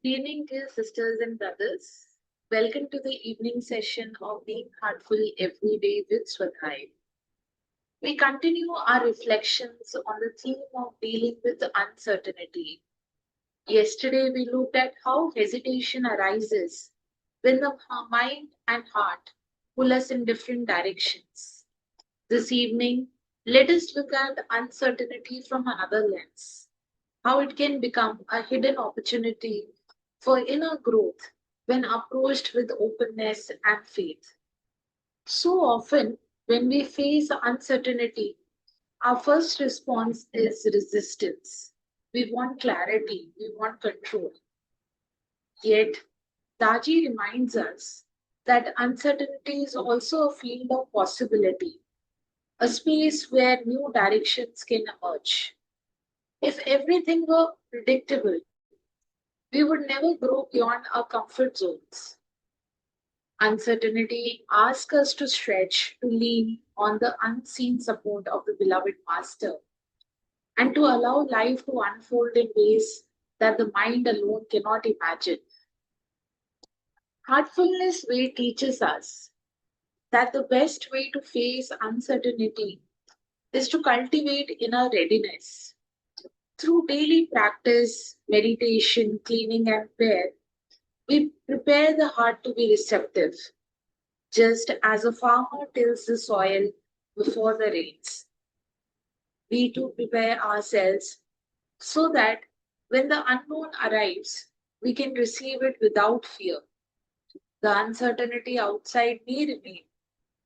Good evening, dear sisters and brothers. Welcome to the evening session of Being Heartful Every Day with Swadhyaya. We continue our reflections on the theme of dealing with uncertainty. Yesterday, we looked at how hesitation arises when the mind and heart pull us in different directions. This evening, let us look at uncertainty from another lens, how it can become a hidden opportunity for inner growth when approached with openness and faith. So often, when we face uncertainty, our first response is resistance. We want clarity, we want control. Yet, Daji reminds us that uncertainty is also a field of possibility, a space where new directions can emerge. If everything were predictable, we would never grow beyond our comfort zones. Uncertainty asks us to stretch, to lean on the unseen support of the beloved Master, and to allow life to unfold in ways that the mind alone cannot imagine. Heartfulness way teaches us that the best way to face uncertainty is to cultivate inner readiness. Through daily practice, meditation, cleaning, and prayer, we prepare the heart to be receptive, just as a farmer tills the soil before the rains. We too prepare ourselves so that when the unknown arrives, we can receive it without fear. The uncertainty outside may remain,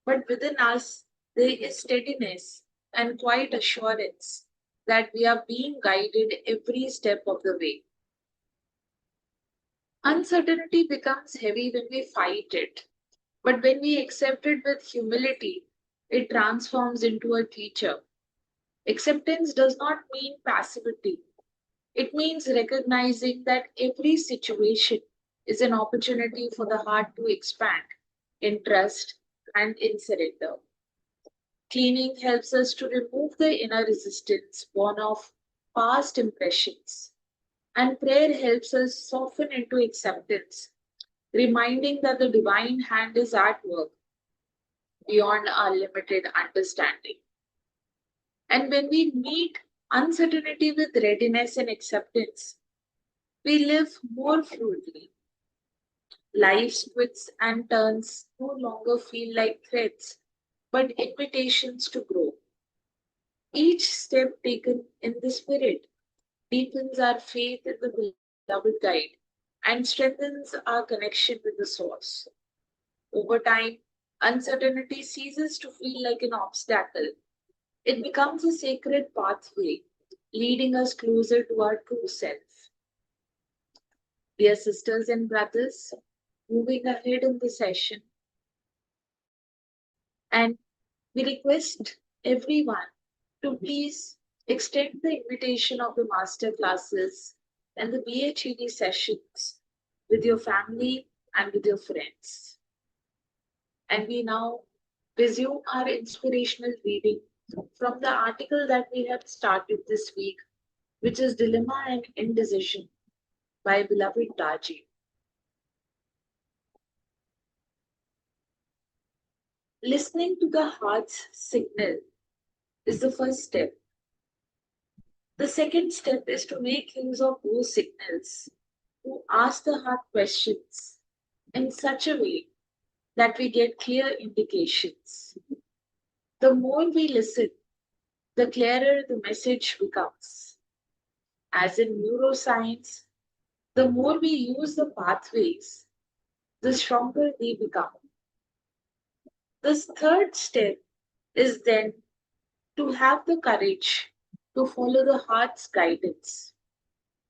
but within us there is steadiness and quiet assurance that we are being guided every step of the way. Uncertainty becomes heavy when we fight it, but when we accept it with humility, it transforms into a teacher. Acceptance does not mean passivity, it means recognizing that every situation is an opportunity for the heart to expand in trust and in surrender. Cleaning helps us to remove the inner resistance born of past impressions, and prayer helps us soften into acceptance, reminding that the divine hand is at work beyond our limited understanding. And when we meet uncertainty with readiness and acceptance, we live more fluidly. Life's twists and turns no longer feel like threats, but invitations to grow. Each step taken in the spirit deepens our faith in the beloved guide and strengthens our connection with the source. Over time, uncertainty ceases to feel like an obstacle. It becomes a sacred pathway leading us closer to our true self. Dear sisters and brothers, moving ahead in the session, and we request everyone to please extend the invitation of the master classes and the BHED sessions with your family and with your friends. And we now resume our inspirational reading from the article that we have started this week, which is Dilemma and Indecision by beloved Daji. Listening to the heart's signal is the first step. The second step is to make use of those signals, to ask the heart questions in such a way that we get clear indications. The more we listen, the clearer the message becomes. As in neuroscience, the more we use the pathways, the stronger they become. This third step is then to have the courage to follow the heart's guidance,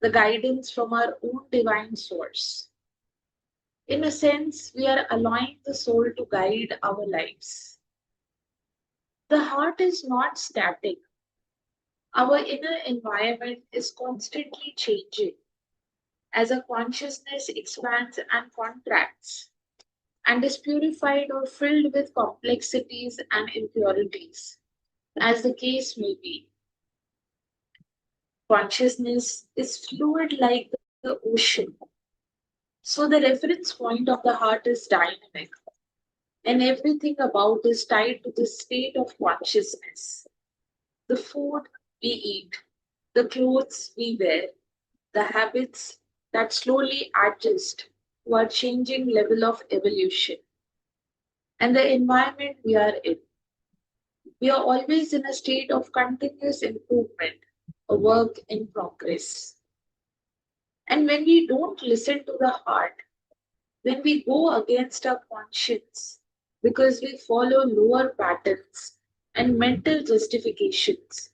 the guidance from our own divine source. In a sense, we are allowing the soul to guide our lives. The heart is not static. Our inner environment is constantly changing as our consciousness expands and contracts and is purified or filled with complexities and impurities, as the case may be. Consciousness is fluid like the ocean, So the reference point of the heart is dynamic, and everything about is tied to the state of consciousness. The food we eat, the clothes we wear, the habits that slowly adjust to our changing level of evolution, and the environment we are in. We are always in a state of continuous improvement, a work in progress. And when we don't listen to the heart, when we go against our conscience because we follow lower patterns and mental justifications,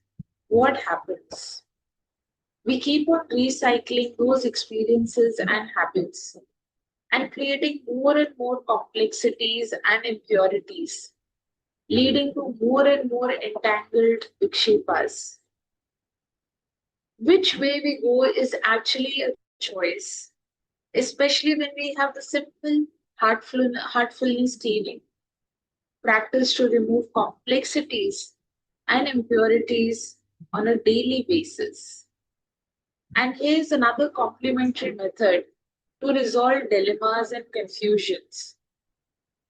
what happens? We keep on recycling those experiences and habits and creating more and more complexities and impurities, leading to more and more entangled vikshepas. Which way we go is actually a choice, especially when we have the simple heartfulness training practice to remove complexities and impurities on a daily basis. And here's another complementary method to resolve dilemmas and confusions.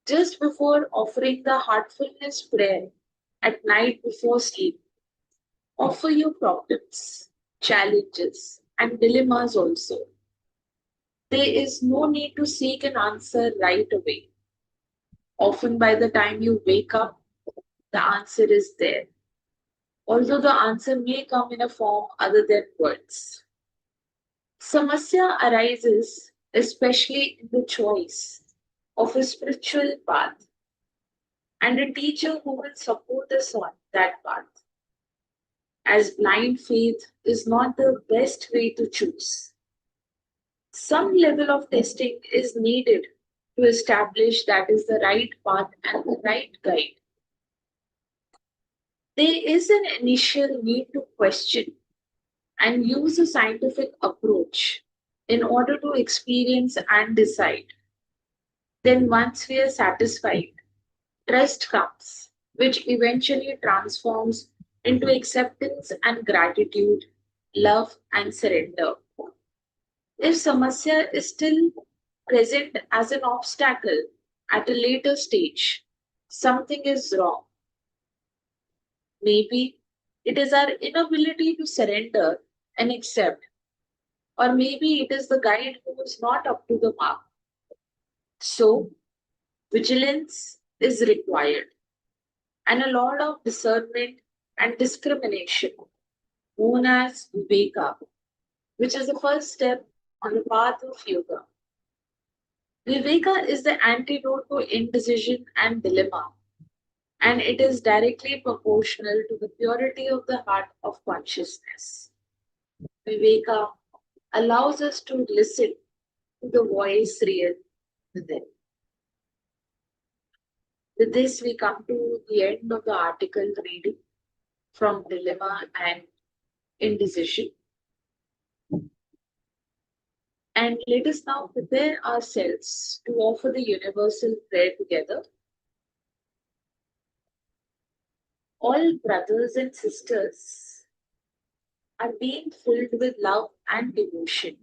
Just before offering the heartfulness prayer at night before sleep, offer your problems, challenges, and dilemmas also. There is no need to seek an answer right away. Often, by the time you wake up, the answer is there, although the answer may come in a form other than words. Samasya arises especially in the choice of a spiritual path and a teacher who will support us on that path, as blind faith is not the best way to choose. Some level of testing is needed to establish that is the right path and the right guide. There is an initial need to question and use a scientific approach in order to experience and decide. Then, once we are satisfied, trust comes, which eventually transforms into acceptance and gratitude, love and surrender. If samasya is still present as an obstacle at a later stage, something is wrong. Maybe it is our inability to surrender and accept, or maybe it is the guide who is not up to the mark. So, vigilance is required and a lot of discernment and discrimination, known as Viveka, which is the first step on the path of yoga. Viveka is the antidote to indecision and dilemma, and it is directly proportional to the purity of the heart of consciousness. Viveka allows us to listen to the voice real within. With this, we come to the end of the article reading from Dilemma and Indecision. And let us now prepare ourselves to offer the universal prayer together. All brothers and sisters are being filled with love and devotion,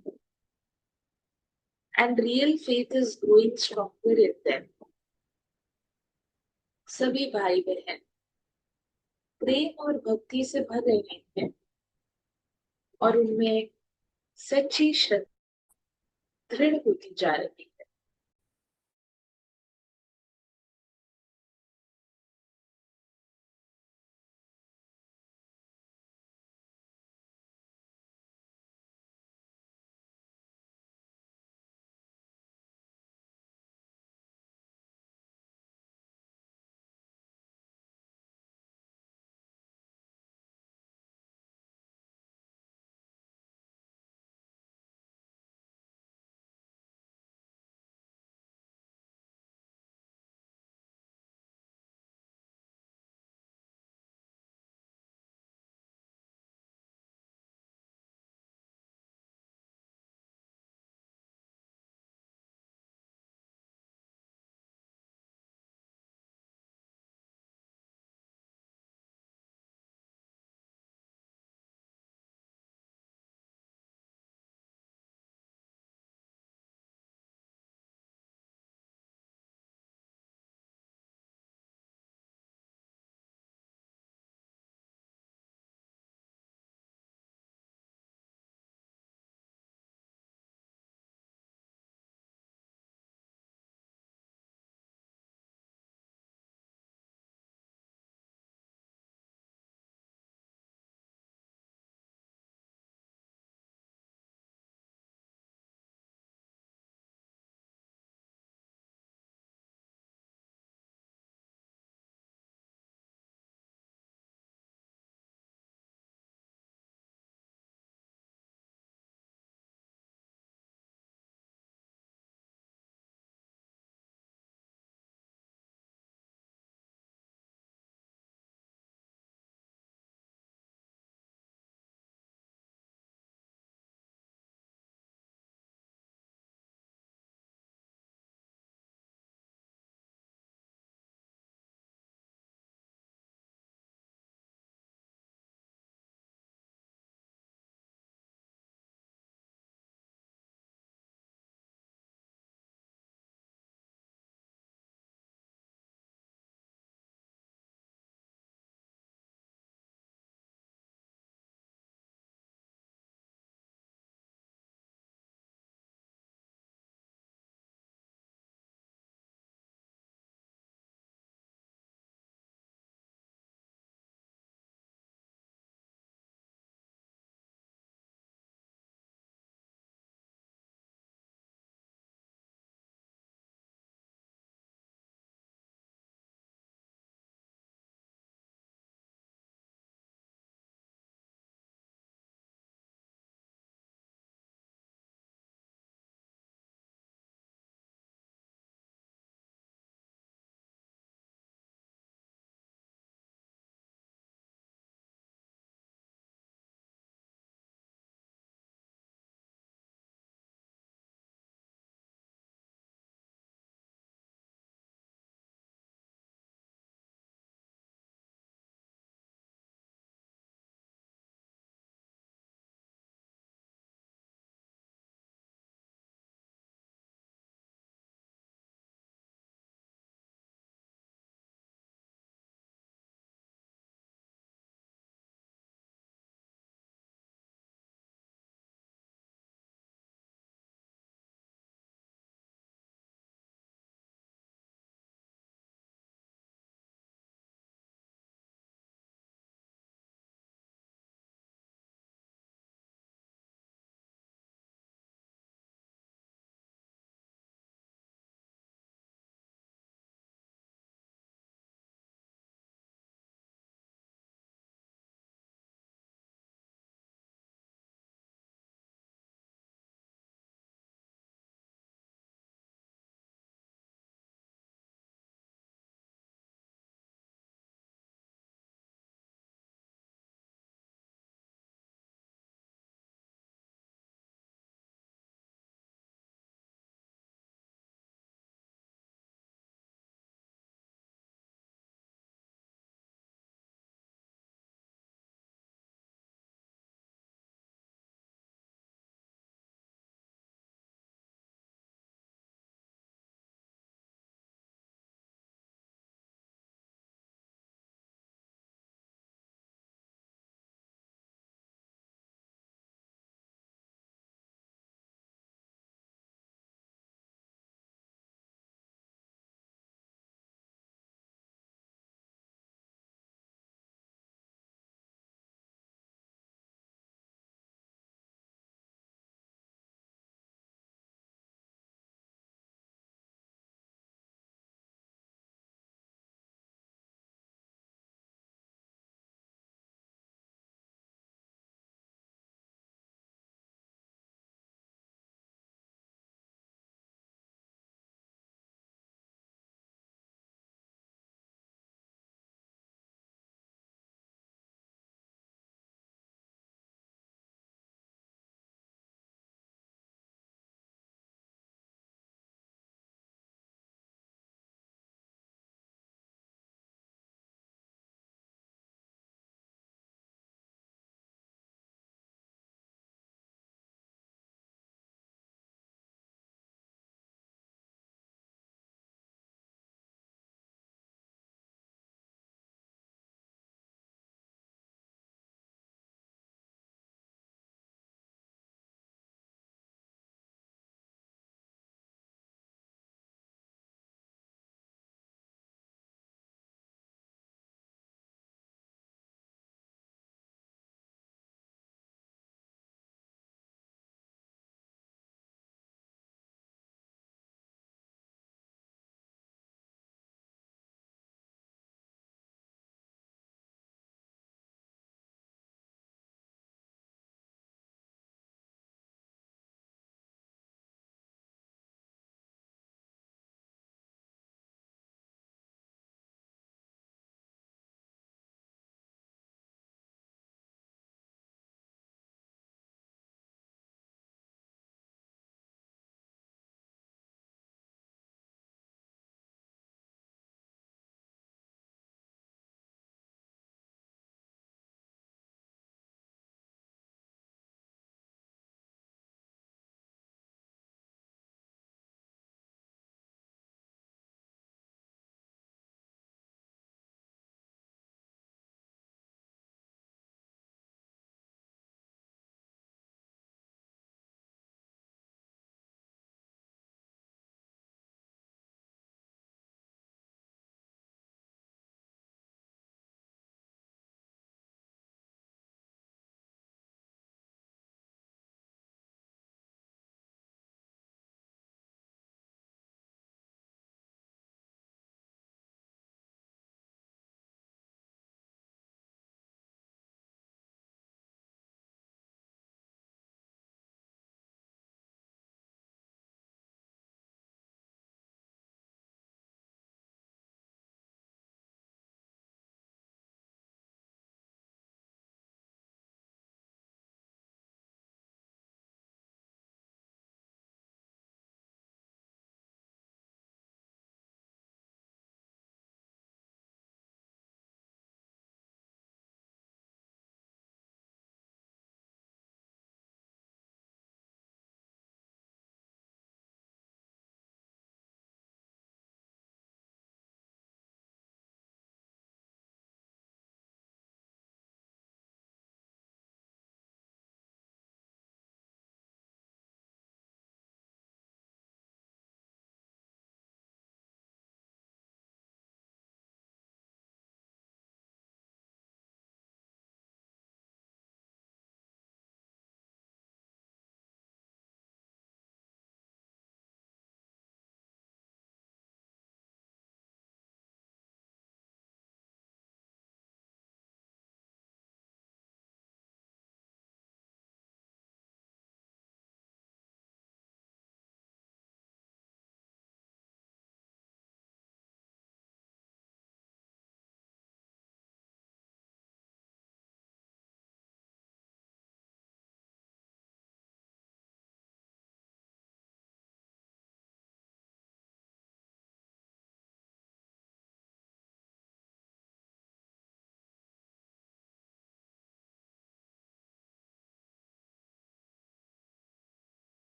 and real faith is growing stronger in them. सभी भाई बहन प्रेम और भक्ति से भर रहे हैं और उनमें सच्ची श्रद्धा दृढ़ होती जा रही है.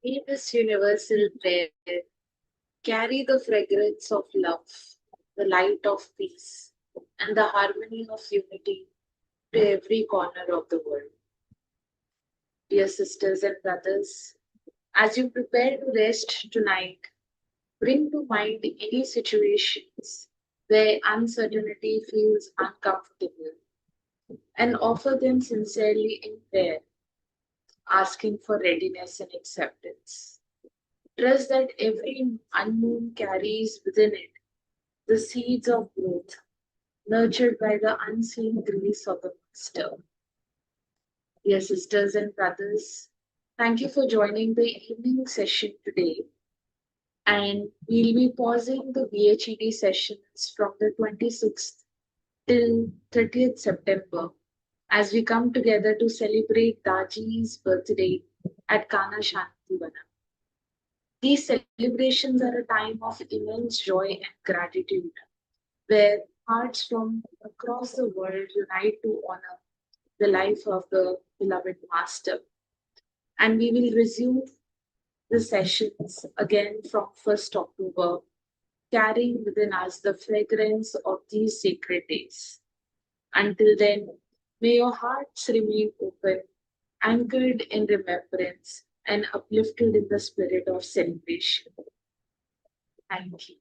In this universal prayer, carry the fragrance of love, the light of peace, and the harmony of unity to every corner of the world. Dear sisters and brothers, as you prepare to rest tonight, bring to mind any situations where uncertainty feels uncomfortable and offer them sincerely in prayer, asking for readiness and acceptance. Trust that every unknown carries within it the seeds of growth, nurtured by the unseen grace of the Master. Dear sisters and brothers, thank you for joining the evening session today. And we'll be pausing the BHED sessions from the 26th till 30th September as we come together to celebrate Daji's birthday at Kana Shantivana. These celebrations are a time of immense joy and gratitude, where hearts from across the world unite to honor the life of the beloved Master. And we will resume the sessions again from 1st October, carrying within us the fragrance of these sacred days. Until then, may your hearts remain open, anchored in remembrance, and uplifted in the spirit of celebration. Thank you.